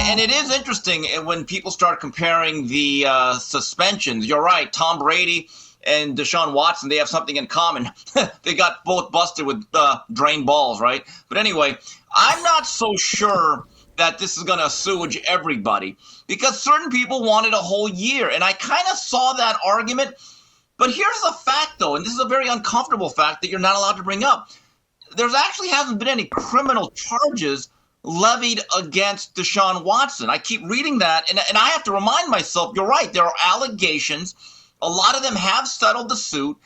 And it is interesting when people start comparing the suspensions. You're right, Tom Brady and Deshaun Watson, they have something in common. They got both busted with drain balls, right? But anyway, I'm not so sure that this is going to assuage everybody because certain people wanted a whole year. And I kind of saw that argument. But here's the fact, though, and this is a very uncomfortable fact that you're not allowed to bring up. There's actually hasn't been any criminal charges levied against Deshaun Watson. I keep reading that, and I have to remind myself, you're right, there are allegations. A lot of them have settled the suit.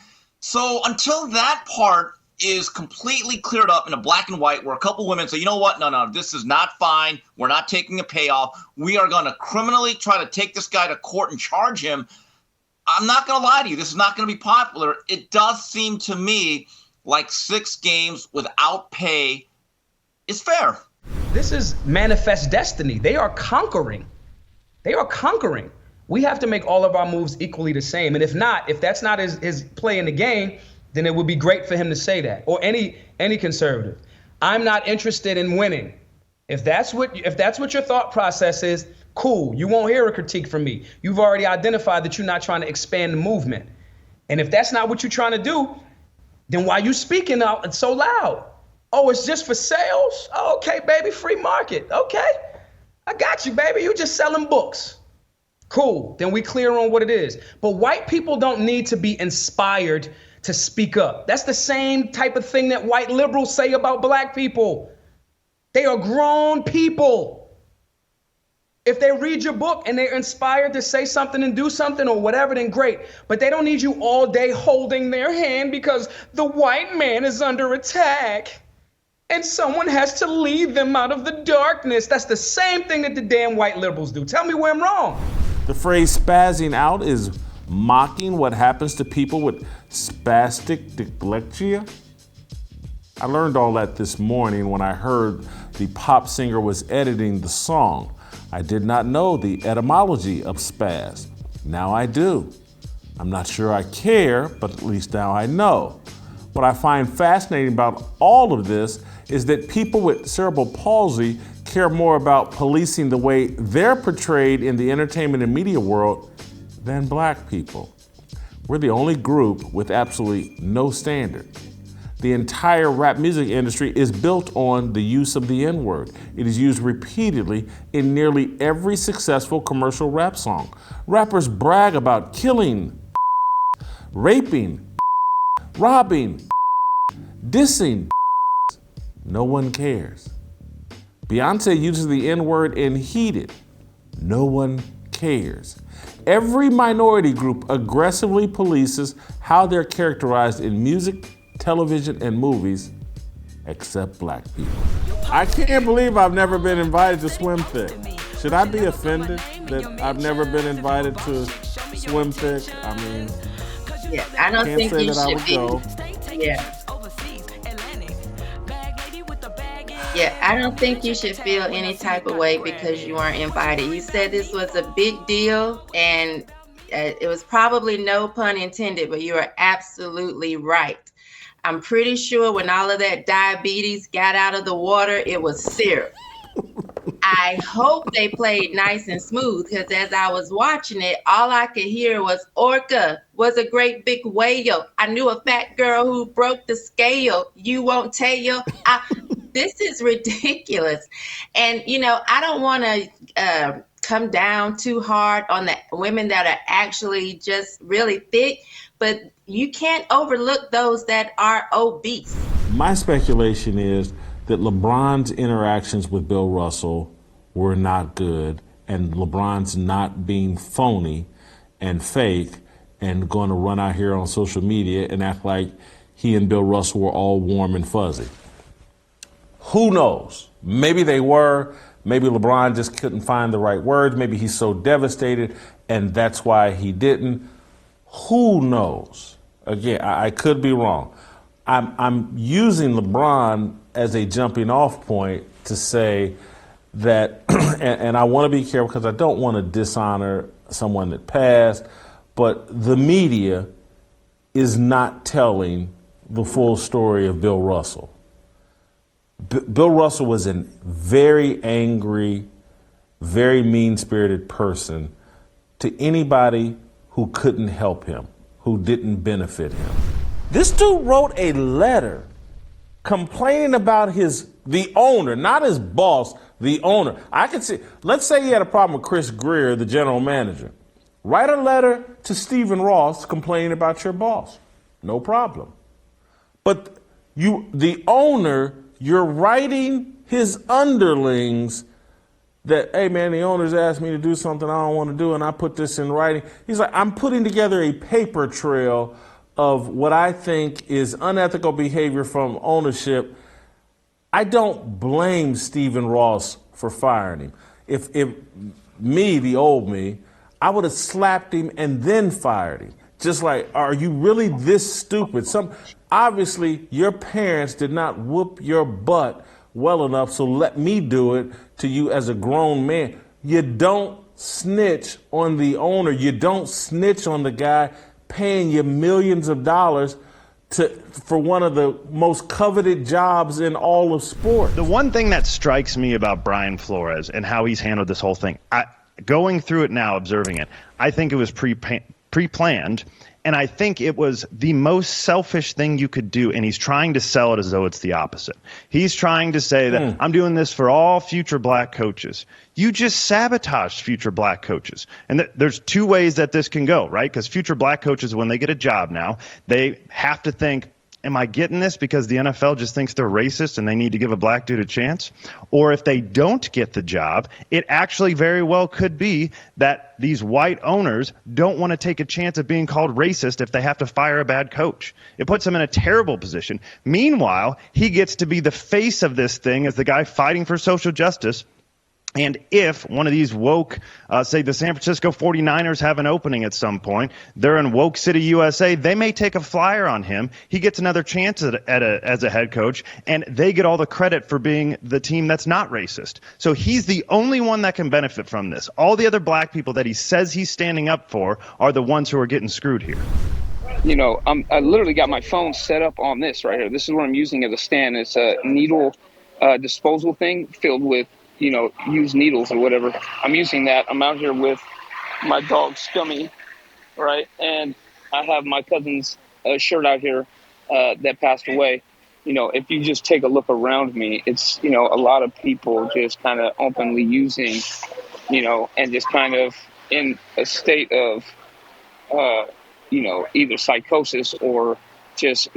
So until that part is completely cleared up in a black and white where a couple women say, you know what, no, this is not fine. We're not taking a payoff. We are going to criminally try to take this guy to court and charge him. I'm not going to lie to you. This is not going to be popular. It does seem to me like 6 games without pay is fair. This is manifest destiny. They are conquering. They are conquering. We have to make all of our moves equally the same. And if that's not his play in the game, then it would be great for him to say that, or any conservative. I'm not interested in winning. If that's what your thought process is, cool. You won't hear a critique from me. You've already identified that you're not trying to expand the movement. And if that's not what you're trying to do, then why are you speaking out so loud? Oh, it's just for sales? Oh, okay, baby, free market. Okay, I got you, baby. You just selling books. Cool, then we clear on what it is. But white people don't need to be inspired to speak up. That's the same type of thing that white liberals say about black people. They are grown people. If they read your book and they're inspired to say something and do something or whatever, then great. But they don't need you all day holding their hand because the white man is under attack and someone has to lead them out of the darkness. That's the same thing that the damn white liberals do. Tell me where I'm wrong. The phrase spazzing out is mocking what happens to people with spastic dyslexia. I learned all that this morning when I heard the pop singer was editing the song. I did not know the etymology of spaz. Now I do. I'm not sure I care, but at least now I know. What I find fascinating about all of this is that people with cerebral palsy care more about policing the way they're portrayed in the entertainment and media world than black people. We're the only group with absolutely no standard. The entire rap music industry is built on the use of the N-word. It is used repeatedly in nearly every successful commercial rap song. Rappers brag about killing, raping, robbing, dissing. No one cares. Beyonce uses the N-word in Heated. No one cares. Every minority group aggressively polices how they're characterized in music, television, and movies, except black people. I can't believe I've never been invited to Swim Thick. Should I be offended that I've never been invited to Swim Thick? I mean, yeah, I don't think you should be. Go. Yeah. Yeah, I don't think you should feel any type of way because you weren't invited. You said this was a big deal, and it was probably no pun intended, but you are absolutely right. I'm pretty sure when all of that diabetes got out of the water, it was syrup. I hope they played nice and smooth because as I was watching it, all I could hear was orca was a great big whale. I knew a fat girl who broke the scale. You won't tell. This is ridiculous. And, I don't want to come down too hard on the women that are actually just really thick, but you can't overlook those that are obese. My speculation is that LeBron's interactions with Bill Russell were not good, and LeBron's not being phony and fake and going to run out here on social media and act like he and Bill Russell were all warm and fuzzy. Who knows? Maybe they were. Maybe LeBron just couldn't find the right words. Maybe he's so devastated and that's why he didn't. Who knows? Again, I could be wrong. I'm using LeBron as a jumping off point to say that, and I want to be careful because I don't want to dishonor someone that passed, but the media is not telling the full story of Bill Russell. Bill Russell was a very angry very mean-spirited person to anybody who couldn't help him, who didn't benefit him. This dude wrote a letter complaining about the owner, not his boss, the owner. I could see, let's say he had a problem with Chris Greer, the general manager. Write a letter to Stephen Ross complaining about your boss. No problem. But the owner, you're writing his underlings that, hey man, the owner's asked me to do something I don't want to do, and I put this in writing. He's like, I'm putting together a paper trail of what I think is unethical behavior from ownership. I don't blame Stephen Ross for firing him. If me, the old me, I would have slapped him and then fired him. Just like, are you really this stupid? Obviously, your parents did not whoop your butt well enough, so let me do it to you as a grown man. You don't snitch on the owner. You don't snitch on the guy paying you millions of dollars for one of the most coveted jobs in all of sport. The one thing that strikes me about Brian Flores and how he's handled this whole thing, going through it now, observing it, I think it was pre-planned, and I think it was the most selfish thing you could do, and he's trying to sell it as though it's the opposite. He's trying to say that I'm doing this for all future black coaches. You just sabotaged future black coaches. And there's two ways that this can go, right? Because future black coaches, when they get a job now, they have to think, am I getting this because the NFL just thinks they're racist and they need to give a black dude a chance? Or if they don't get the job, it actually very well could be that these white owners don't want to take a chance of being called racist if they have to fire a bad coach. It puts them in a terrible position. Meanwhile, he gets to be the face of this thing as the guy fighting for social justice. And if one of these woke, say the San Francisco 49ers have an opening at some point, they're in Woke City, USA, they may take a flyer on him. He gets another chance as a head coach, and they get all the credit for being the team that's not racist. So he's the only one that can benefit from this. All the other black people that he says he's standing up for are the ones who are getting screwed here. You know, I literally got my phone set up on this right here. This is what I'm using as a stand. It's a needle disposal thing filled with, you know, used needles or whatever. I'm using that. I'm out here with my dog Scummy, right? And I have my cousin's shirt out here that passed away. You know, if you just take a look around me, it's, you know, a lot of people just kind of openly using, you know, and just kind of in a state of, you know, either psychosis or just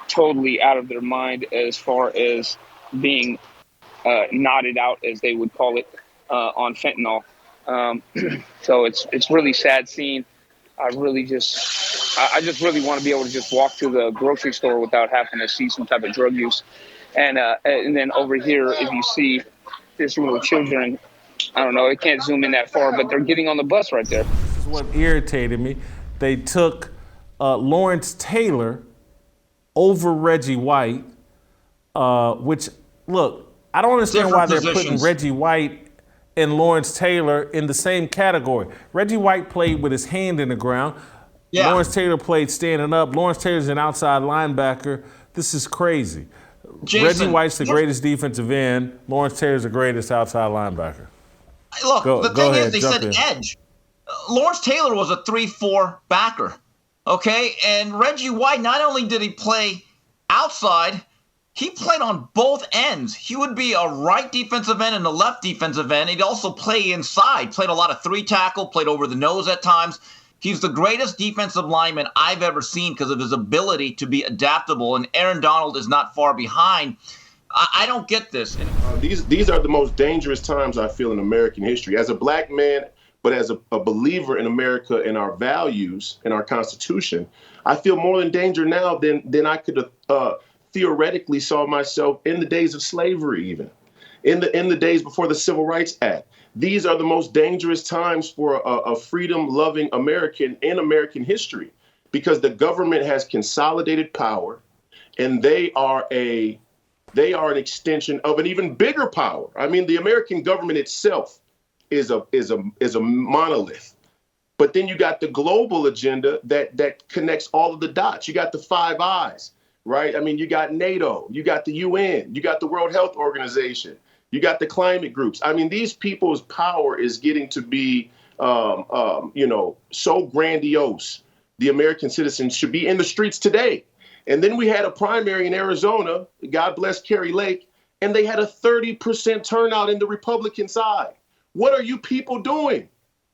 totally out of their mind as far as being knotted out, as they would call it, on fentanyl. So it's really sad scene. I just really want to be able to just walk to the grocery store without having to see some type of drug use. And then over here, if you see this little children, I don't know, it can't zoom in that far, but they're getting on the bus right there. This is what irritated me. They took Lawrence Taylor over Reggie White, which, look, I don't understand why they're putting Reggie White and Lawrence Taylor in the same category. Reggie White played with his hand in the ground. Yeah. Lawrence Taylor played standing up. Lawrence Taylor's an outside linebacker. This is crazy. Jason, Reggie White's the greatest defensive end. Lawrence Taylor's the greatest outside linebacker. Look, the thing is, they said edge. Lawrence Taylor was a 3-4 backer, okay? And Reggie White, not only did he play outside, he played on both ends. He would be a right defensive end and a left defensive end. He'd also play inside, played a lot of 3-tackle, played over the nose at times. He's the greatest defensive lineman I've ever seen because of his ability to be adaptable, and Aaron Donald is not far behind. I don't get this. These are the most dangerous times I feel in American history. As a black man, but as a believer in America and our values and our Constitution, I feel more in danger now than I could have theoretically saw myself in the days of slavery, even in the days before the Civil Rights Act. These are the most dangerous times for a freedom-loving American in American history, because the government has consolidated power, and they are an extension of an even bigger power. I mean, the American government itself is a monolith. But then you got the global agenda that connects all of the dots. You got the Five Eyes, right? I mean, you got NATO, you got the UN, you got the World Health Organization, You got the climate groups. I mean, these people's power is getting to be, so grandiose. The American citizens should be in the streets today. And then we had a primary in Arizona, God bless Kerry Lake, and they had a 30% turnout in the Republican side. What are you people doing?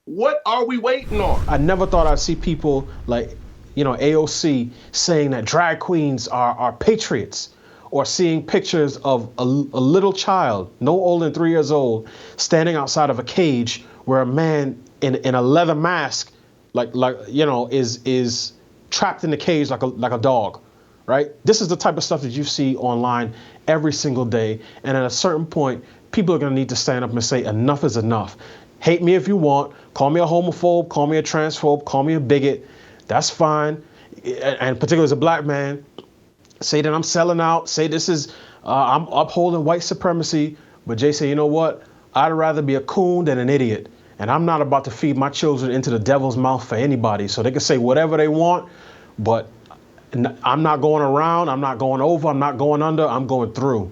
What are we waiting on? I never thought I'd see people like, AOC saying that drag queens are patriots, or seeing pictures of a little child, no older than 3 years old, standing outside of a cage where a man in a leather mask, is trapped in the cage like a dog, right? This is the type of stuff that you see online every single day. And at a certain point, people are going to need to stand up and say, enough is enough. Hate me if you want. Call me a homophobe. Call me a transphobe. Call me a bigot. That's fine. And particularly as a black man, say that I'm selling out. Say this is, I'm upholding white supremacy. But Jay say, you know what? I'd rather be a coon than an idiot. And I'm not about to feed my children into the devil's mouth for anybody. So they can say whatever they want, but I'm not going around. I'm not going over. I'm not going under. I'm going through.